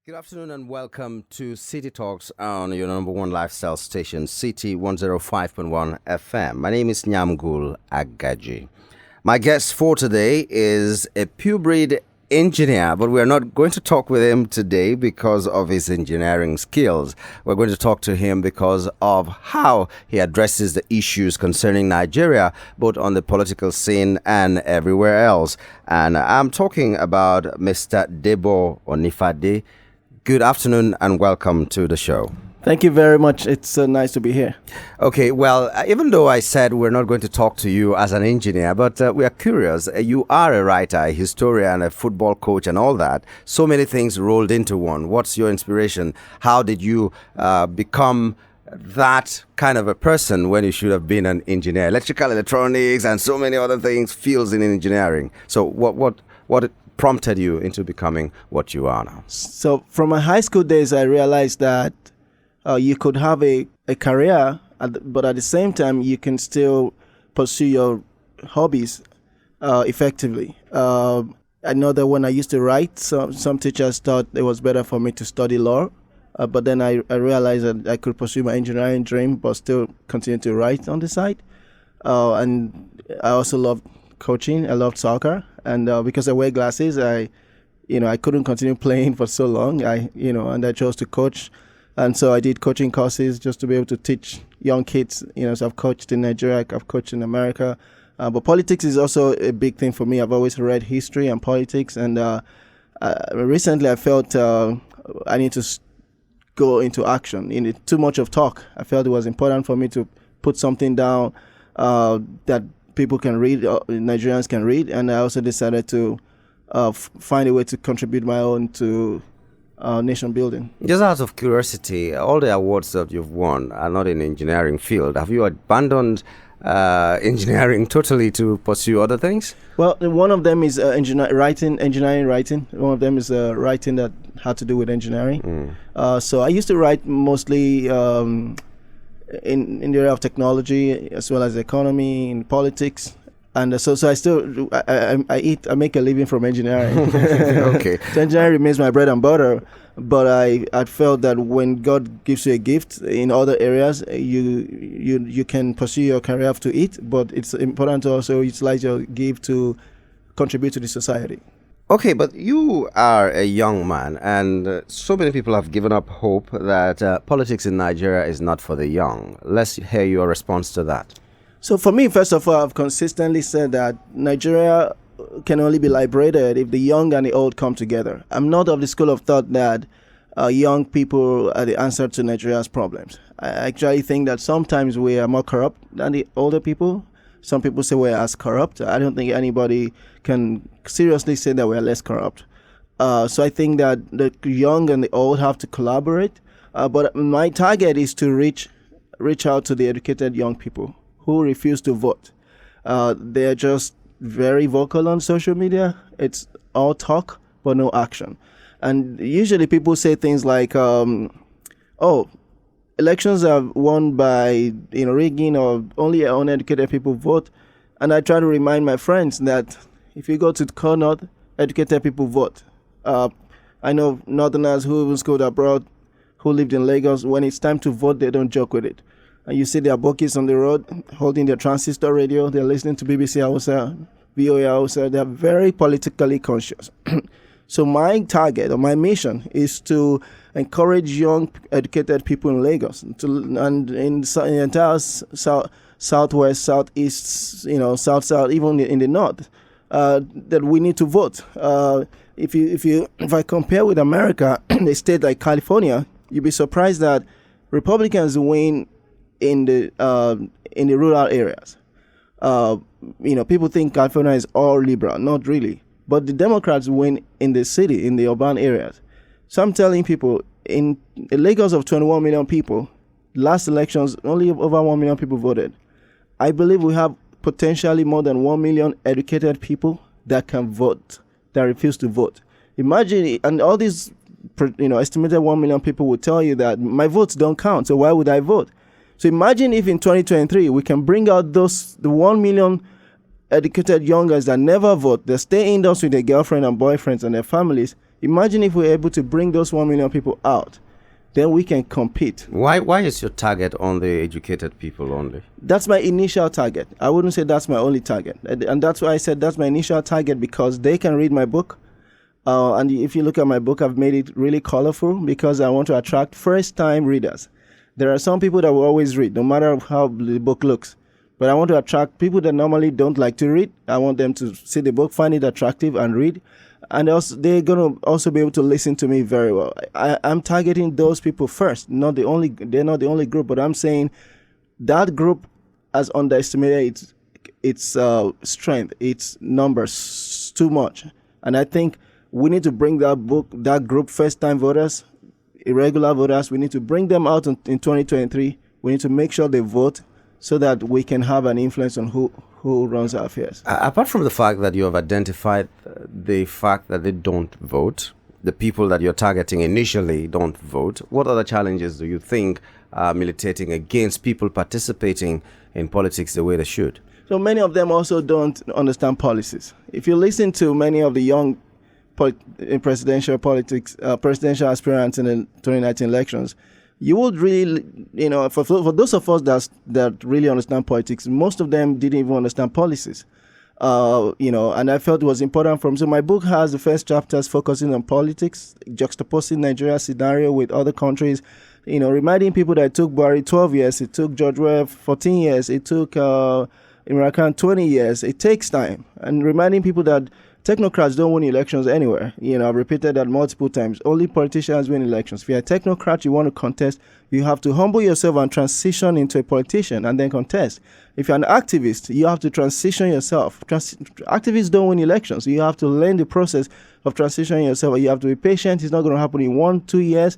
Good afternoon and welcome to City Talks on your number one lifestyle station, City 105.1 FM. My name is Nyamgul Agaji. My guest for today is a purebred engineer, but we're not going to talk with him today because of his engineering skills. We're going to talk to him because of how he addresses the issues concerning Nigeria, both on the political scene and everywhere else. And I'm talking about Mr. Debo Onifade. Good afternoon and welcome to the show. Thank you very much. It's nice to be here. Okay, well, even though I said we're not going to talk to you as an engineer, but we are curious. You are a writer, a historian, a football coach and all that. So many things rolled into one. What's your inspiration? How did you become that kind of a person when you should have been an engineer? Electrical, electronics and so many other things, fields in engineering. So what prompted you into becoming what you are now? So from my high school days, I realized that you could have a career, but at the same time, you can still pursue your hobbies effectively. I know that when I used to write, some teachers thought it was better for me to study law, but then I realized that I could pursue my engineering dream, but still continue to write on the side. And I also loved coaching. I loved soccer. And because I wear glasses, I couldn't continue playing for so long. And I chose to coach. And so I did coaching courses just to be able to teach young kids. So I've coached in Nigeria, I've coached in America. But politics is also a big thing for me. I've always read history and politics. And recently I felt I need to go into action. Too much of talk. I felt it was important for me to put something down that people can read, Nigerians can read. And I also decided to find a way to contribute my own to nation building. Just out of curiosity, all the awards that you've won are not in engineering field. Have you abandoned engineering totally to pursue other things? Well, one of them is engineering writing. One of them is writing that had to do with engineering. So I used to write mostly in the area of technology as well as economy, in politics. And so I still I make a living from engineering. Okay. So engineering remains my bread and butter, but I felt that when God gives you a gift in other areas, you can pursue your career to it, but it's important to also utilize your gift to contribute to the society. Okay, but you are a young man, and so many people have given up hope that politics in Nigeria is not for the young. Let's hear your response to that. So for me, first of all, I've consistently said that Nigeria can only be liberated if the young and the old come together. I'm not of the school of thought that young people are the answer to Nigeria's problems. I actually think that sometimes we are more corrupt than the older people. Some people say we're as corrupt. I don't think anybody can seriously say that we're less corrupt. So I think that the young and the old have to collaborate. But my target is to reach out to the educated young people who refuse to vote. They're just very vocal on social media. It's all talk, but no action. And usually people say things like, elections are won by rigging, or only uneducated people vote. And I try to remind my friends that if you go to Connaught, educated people vote. I know northerners who even schooled abroad, who lived in Lagos, when it's time to vote, they don't joke with it. And you see their bookies on the road holding their transistor radio. They're listening to BBC Hausa, VOA Hausa. They're very politically conscious. So my target or my mission is to encourage young, educated people in Lagos and in the entire southwest, southeast, south, even in the north, that we need to vote. If I compare with America, a state like California, you'd be surprised that Republicans win in the rural areas. People think California is all liberal, not really. But the Democrats win in the city, in the urban areas. So I'm telling people, in a Lagos of 21 million people, last elections, only over 1 million people voted. I believe we have potentially more than 1 million educated people that can vote, that refuse to vote. Imagine, and all these, estimated 1 million people will tell you that my votes don't count, so why would I vote? So imagine if in 2023 we can bring out the 1 million educated young guys that never vote, they stay indoors with their girlfriend and boyfriends and their families. Imagine if we're able to bring those 1 million people out, then we can compete. Why is your target on the educated people only? That's my initial target. I wouldn't say that's my only target. And that's why I said that's my initial target, because they can read my book. And if you look at my book, I've made it really colorful because I want to attract first-time readers. There are some people that will always read, no matter how the book looks. But I want to attract people that normally don't like to read. I want them to see the book, find it attractive, and read. And also, they're going to also be able to listen to me very well. I'm targeting those people first. They're not the only group, but I'm saying that group has underestimated its strength, its numbers too much. And I think we need to bring that group, first-time voters, irregular voters, we need to bring them out in 2023. We need to make sure they vote so that we can have an influence on who runs our affairs. Apart from the fact that you have identified the fact that they don't vote, the people that you're targeting initially don't vote, what other challenges do you think are militating against people participating in politics the way they should? So many of them also don't understand policies. If you listen to many of the young in presidential politics, presidential aspirants in the 2019 elections, you would really, for those of us that really understand politics, most of them didn't even understand policies. And I felt it was important so my book has the first chapters focusing on politics, juxtaposing Nigeria's scenario with other countries, reminding people that it took Buhari 12 years, it took George Weah 14 years, it took Imran Khan 20 years. It takes time. And reminding people that technocrats don't win elections anywhere. I've repeated that multiple times. Only politicians win elections. If you're a technocrat, you want to contest, you have to humble yourself and transition into a politician and then contest. If you're an activist, you have to transition yourself. Activists don't win elections. You have to learn the process of transitioning yourself. You have to be patient. It's not going to happen in 1-2 years.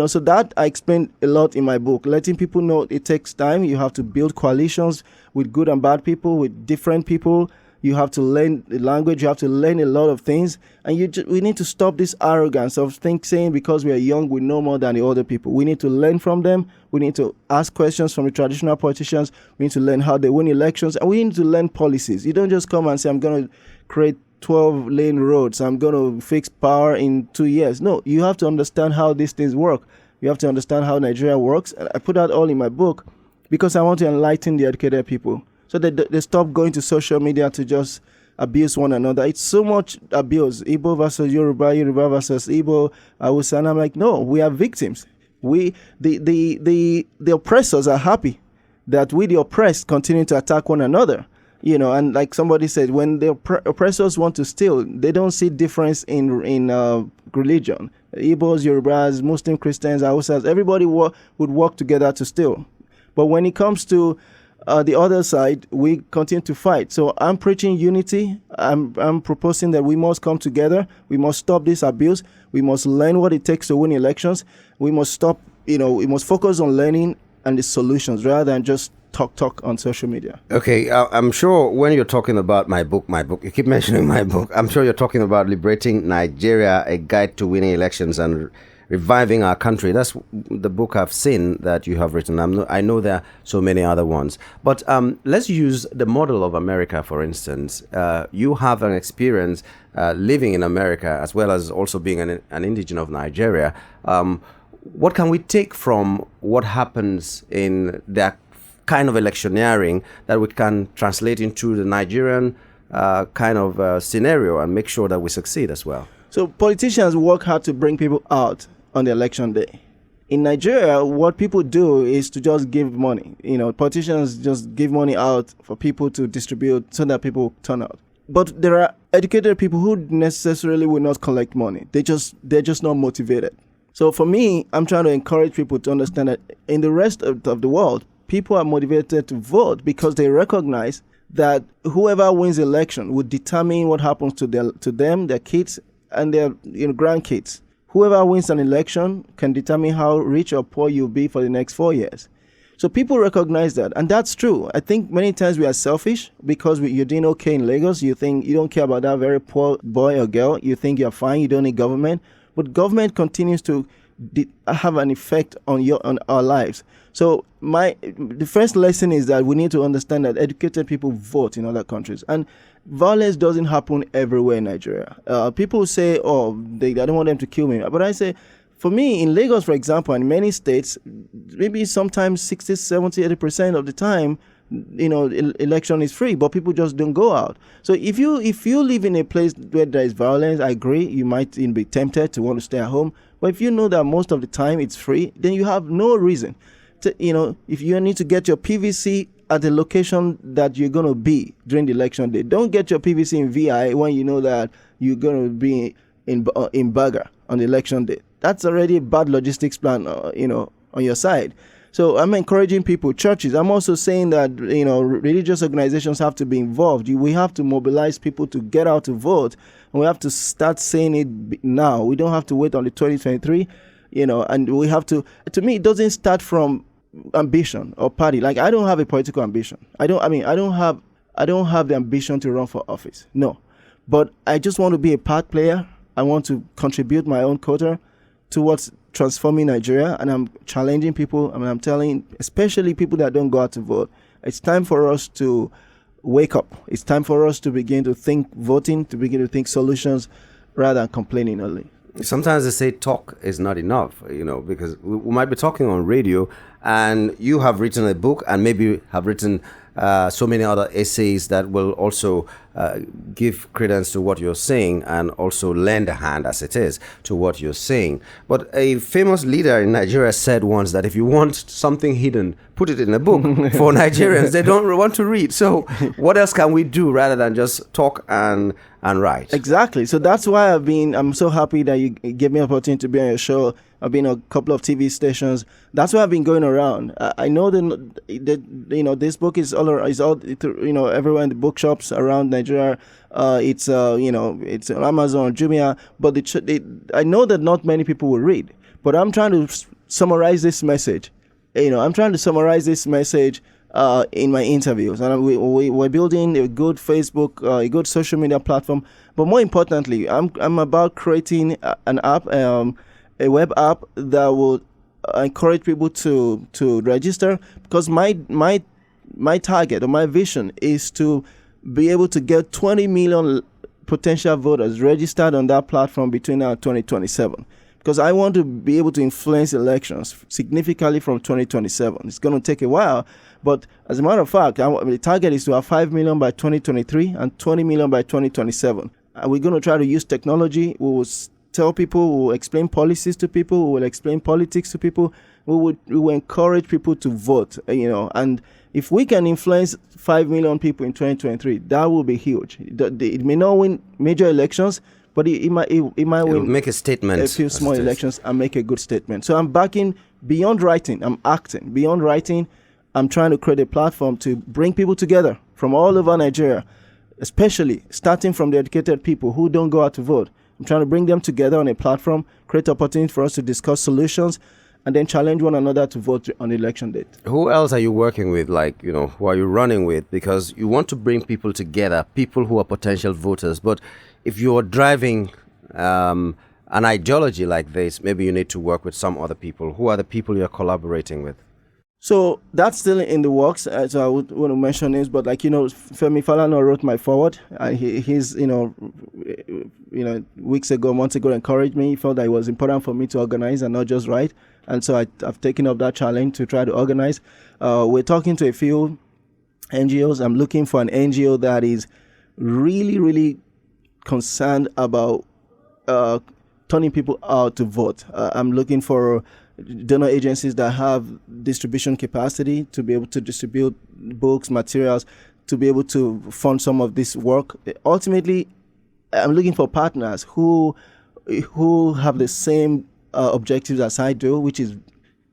So that I explained a lot in my book, letting people know it takes time. You have to build coalitions with good and bad people, with different people. You have to learn the language. You have to learn a lot of things. And we need to stop this arrogance of saying because we are young, we know more than the older people. We need to learn from them. We need to ask questions from the traditional politicians. We need to learn how they win elections. And we need to learn policies. You don't just come and say, I'm going to create 12-lane roads. I'm going to fix power in 2 years. No, you have to understand how these things work. You have to understand how Nigeria works. And I put that all in my book because I want to enlighten the educated people, so that they stop going to social media to just abuse one another. It's so much abuse. Igbo versus Yoruba, Yoruba versus Igbo, Hausa. And I'm like, no, we are victims. The oppressors are happy that we, the oppressed, continue to attack one another. And like somebody said, when the oppressors want to steal, they don't see difference in religion. Igbos, Yorubas, Muslim, Christians, Hausas, everybody would work together to steal. But when it comes to the other side, we continue to fight. So I'm preaching unity. I'm proposing that we must come together. We must stop this abuse. We must learn what it takes to win elections. We must stop, we must focus on learning and the solutions rather than just talk on social media. Okay, I'm sure when you're talking about my book, you keep mentioning my book. I'm sure you're talking about Liberating Nigeria, a guide to winning elections and reviving our country. That's the book I've seen that you have written. I know there are so many other ones. But let's use the model of America, for instance. You have an experience living in America as well as also being an indigen of Nigeria. What can we take from what happens in that kind of electioneering that we can translate into the Nigerian kind of scenario and make sure that we succeed as well? So politicians work hard to bring people out on the election day. In Nigeria, what people do is to just give money. Politicians just give money out for people to distribute so that people turn out. But there are educated people who necessarily will not collect money. They're just not motivated. So for me, I'm trying to encourage people to understand that in the rest of the world, people are motivated to vote because they recognize that whoever wins the election will determine what happens to them, their kids, and their grandkids. Whoever wins an election can determine how rich or poor you'll be for the next 4 years. So people recognize that, and that's true. I think many times we are selfish because you're doing okay in Lagos. You think you don't care about that very poor boy or girl. You think you're fine. You don't need government. But government continues to have an effect on our lives. So the first lesson is that we need to understand that educated people vote in other countries. And violence doesn't happen everywhere in Nigeria. People say, oh, I don't want them to kill me. But I say, for me, in Lagos, for example, and in many states, maybe sometimes 60, 70, 80% of the time, election is free, but people just don't go out. So if you live in a place where there is violence, I agree, you might be tempted to want to stay at home. But if you know that most of the time it's free, then you have no reason to, if you need to get your PVC at the location that you're going to be during the election day, don't get your PVC in VI when you know that you're going to be in Baga on the election day. That's already a bad logistics plan, on your side. So I'm encouraging people, churches. I'm also saying that, religious organizations have to be involved. We have to mobilize people to get out to vote. And we have to start saying it now. We don't have to wait until 2023, and we have to me, it doesn't start from ambition or party. Like, I don't have a political ambition. I don't have the ambition to run for office. No. But I just want to be a part player. I want to contribute my own quota towards transforming Nigeria, and I'm challenging people. I'm telling, especially people that don't go out to vote, it's time for us to wake up. It's time for us to begin to think voting, to begin to think solutions rather than complaining only. Sometimes they say talk is not enough, because we might be talking on radio, and you have written a book and maybe have written so many other essays that will also give credence to what you're saying and also lend a hand, as it is, to what you're saying. But a famous leader in Nigeria said once that if you want something hidden, put it in a book. For Nigerians, they don't want to read. So what else can we do rather than just talk and write? Exactly. So that's why I'm so happy that you gave me an opportunity to be on your show. I've been on a couple of TV stations. That's why I've been going around. I know that this book is all everywhere in the bookshops around Nigeria. It's it's on Amazon, Jumia. But I know that not many people will read. But I'm trying to summarize this message. I'm trying to summarize this message in my interviews, and we're building a good Facebook, a good social media platform. But more importantly, I'm about creating an app, a web app that will encourage people to register, because my target or my vision is to be able to get 20 million potential voters registered on that platform between now and 2027. Because I want to be able to influence elections significantly from 2027. It's going to take a while, but as a matter of fact, the target is to have 5 million by 2023 and 20 million by 2027. And we're going to try to use technology. We will tell people, we will explain policies to people, we will explain politics to people. We will encourage people to vote, and if we can influence 5 million people in 2023, that will be huge. It may not win major elections, but it might win, make a statement, a few small elections, and make a good statement. So I'm backing beyond writing. I'm acting beyond writing. I'm trying to create a platform to bring people together from all over Nigeria, especially starting from the educated people who don't go out to vote. I'm trying to bring them together on a platform, create opportunity for us to discuss solutions, and then challenge one another to vote on the election date. Who else are you working with, who are you running with? Because you want to bring people together, people who are potential voters. But if you're driving an ideology like this, maybe you need to work with some other people. Who are the people you're collaborating with? So that's still in the works. So I would want to mention names, but Femi Falana wrote my foreword. He's months ago encouraged me. He felt that it was important for me to organize and not just write. And so I've taken up that challenge to try to organize. We're talking to a few NGOs. I'm looking for an NGO that is really, really concerned about turning people out to vote. I'm looking for donor agencies that have distribution capacity to be able to distribute books, materials, to be able to fund some of this work. Ultimately, I'm looking for partners who have the same objectives as I do, which is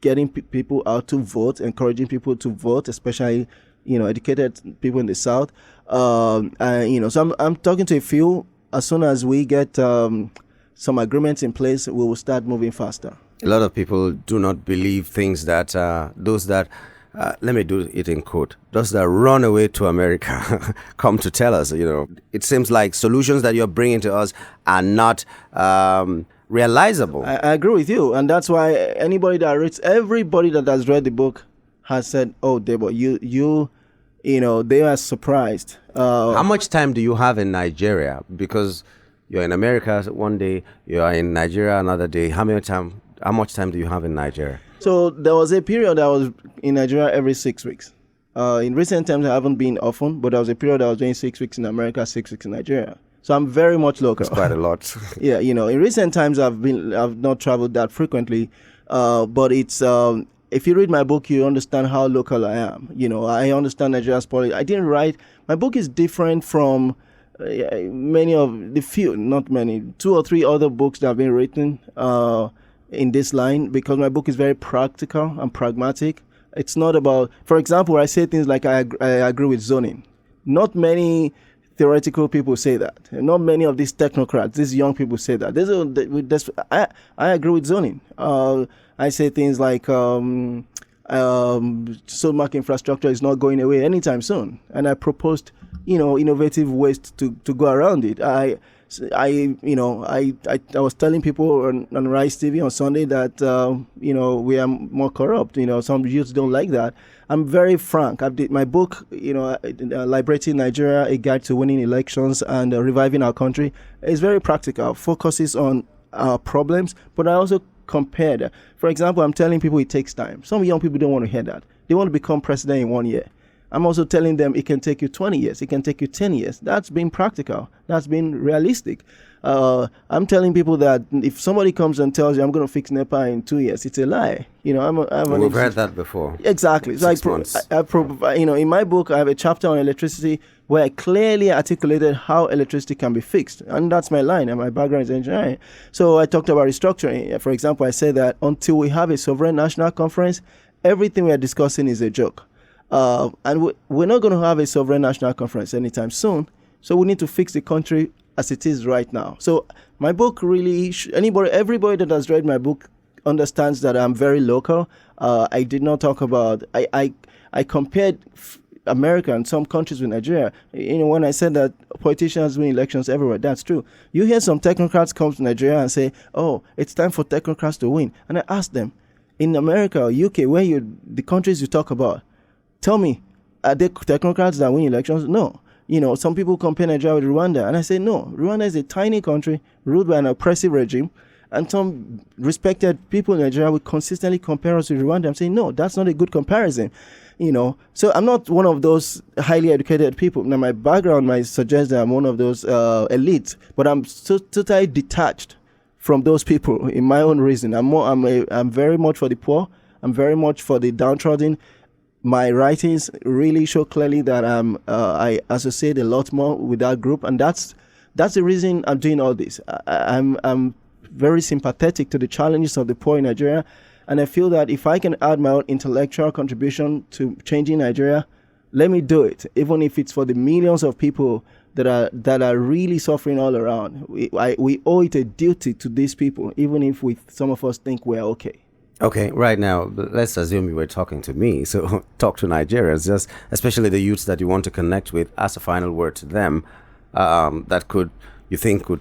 getting people out to vote, encouraging people to vote, especially educated people in the South. So I'm talking to a few. As soon as we get some agreements in place, we will start moving faster. A lot of people do not believe things that those that, let me do it in quote, those that run away to America come to tell us, It seems like solutions that you're bringing to us are not realizable. I agree with you. And that's why everybody that has read the book has said, oh, Debo, they are surprised. How much time do you have in Nigeria? Because you're in America one day, you are in Nigeria another day. How much time do you have in Nigeria? So there was a period I was in Nigeria every 6 weeks. In recent times, I haven't been often, but there was a period I was doing 6 weeks in America, 6 weeks in Nigeria. So I'm very much local. It's quite a lot. Yeah, in recent times I've not traveled that frequently, but it's if you read my book, you understand how local I am. I understand Nigeria's politics. I didn't write. My book is different from many of the few, not many, 2 or 3 other books that have been written in this line, because my book is very practical and pragmatic. It's not about, for example, I say things like I agree with zoning. Not many theoretical people say that. Not many of these technocrats, these young people say that. I agree with zoning. I say things like so market infrastructure is not going away anytime soon, and I proposed innovative ways to go around it. I was telling people on Rice TV on Sunday that we are more corrupt. Some youths don't like that. I'm very frank. I did my book, Liberating Nigeria: A Guide to Winning Elections and Reviving Our Country. It's very practical. Focuses on our problems, but I also compared. For example, I'm telling people it takes time. Some young people don't want to hear that. They want to become president in 1 year. I'm also telling them it can take you 20 years. It can take you 10 years. That's being practical. That's being realistic. I'm telling people that if somebody comes and tells you I'm going to fix NEPA in 2 years, it's a lie. We've heard that before. Exactly. So in my book, I have a chapter on electricity where I clearly articulated how electricity can be fixed. And that's my line, and my background is engineering. So I talked about restructuring. For example, I said that until we have a sovereign national conference, everything we are discussing is a joke. And we're not going to have a sovereign national conference anytime soon. So we need to fix the country as it is right now. So my book really, everybody that has read my book understands that I'm very local. I did not talk about, I compared America and some countries with Nigeria. When I said that politicians win elections everywhere, that's true. You hear some technocrats come to Nigeria and say, oh, it's time for technocrats to win. And I ask them, in America or UK, the countries you talk about, tell me, are there technocrats that win elections? No. Some people compare Nigeria with Rwanda. And I say, no, Rwanda is a tiny country ruled by an oppressive regime. And some respected people in Nigeria will consistently compare us with Rwanda. I'm saying, no, that's not a good comparison. So I'm not one of those highly educated people. Now, my background might suggest that I'm one of those elites, but I'm totally detached from those people in my own reason. I'm very much for the poor. I'm very much for the downtrodden. My writings really show clearly that I associate a lot more with that group, and that's the reason I'm doing all this. I'm very sympathetic to the challenges of the poor in Nigeria, and I feel that if I can add my own intellectual contribution to changing Nigeria, let me do it, even if it's for the millions of people that are really suffering all around. We owe it a duty to these people, even if some of us think we're okay. Okay, right now, let's assume you were talking to me. So talk to Nigerians, just especially the youths that you want to connect with, as a final word to them that you think could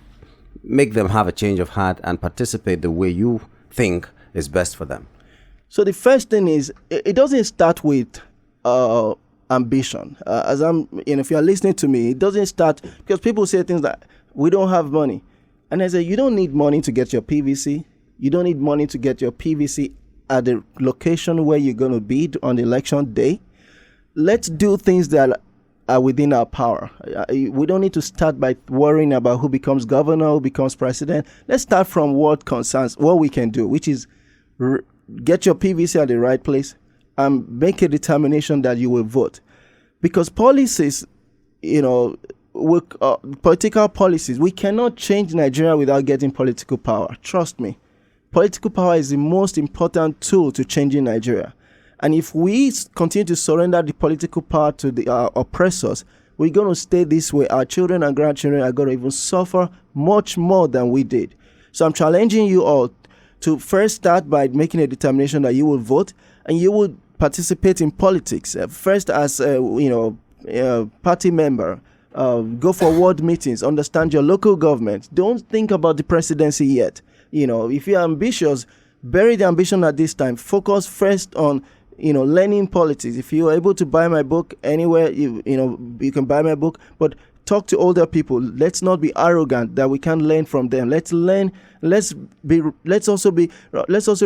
make them have a change of heart and participate the way you think is best for them. So the first thing is, it doesn't start with ambition. If you're listening to me, it doesn't start, because people say things like, we don't have money. And I say, you don't need money to get your PVC. You don't need money to get your PVC at the location where you're going to be on the election day. Let's do things that are within our power. We don't need to start by worrying about who becomes governor, who becomes president. Let's start from what we can do, which is get your PVC at the right place and make a determination that you will vote. Because policies, political policies, we cannot change Nigeria without getting political power. Trust me. Political power is the most important tool to changing Nigeria. And if we continue to surrender the political power to the oppressors, we're going to stay this way. Our children and grandchildren are going to even suffer much more than we did. So I'm challenging you all to first start by making a determination that you will vote and you will participate in politics. First as a party member. Go for ward meetings. Understand your local government. Don't think about the presidency yet. If you're ambitious, bury the ambition at this time. Focus first on learning politics. If you're able to buy my book anywhere, you can buy my book, but talk to older people. Let's not be arrogant that we can't learn from them. Let's learn. Let's also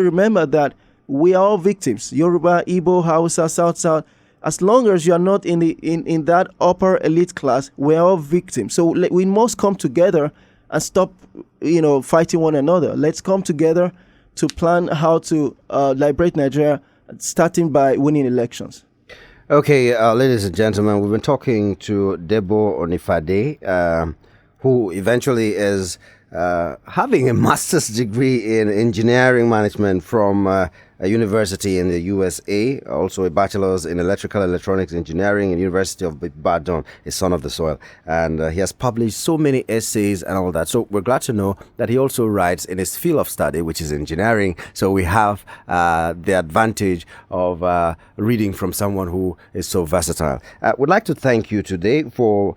remember that we are all victims. Yoruba, Igbo, Hausa, South. As long as you are not in that upper elite class, we're all victims. So we must come together and stop, fighting one another. Let's come together to plan how to liberate Nigeria, starting by winning elections. Okay, ladies and gentlemen, we've been talking to Debo Onifade, who eventually is having a master's degree in engineering management from a university in the USA, also a bachelor's in electrical electronics engineering in University of Ibadan, a son of the soil. And he has published so many essays and all that. So we're glad to know that he also writes in his field of study, which is engineering. So we have the advantage of reading from someone who is so versatile. We'd like to thank you today for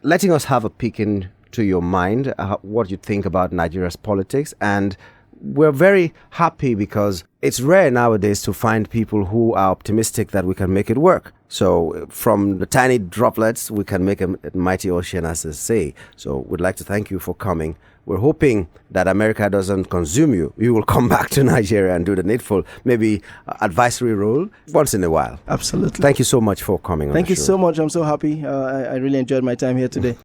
letting us have a peek into your mind, what you think about Nigeria's politics. And we're very happy because it's rare nowadays to find people who are optimistic that we can make it work. So from the tiny droplets, we can make a mighty ocean, as they say. So we'd like to thank you for coming. We're hoping that America doesn't consume you. You will come back to Nigeria and do the needful, maybe advisory role once in a while. Absolutely. Thank you so much for coming on Thank the you show. so much. I'm so happy. I really enjoyed my time here today.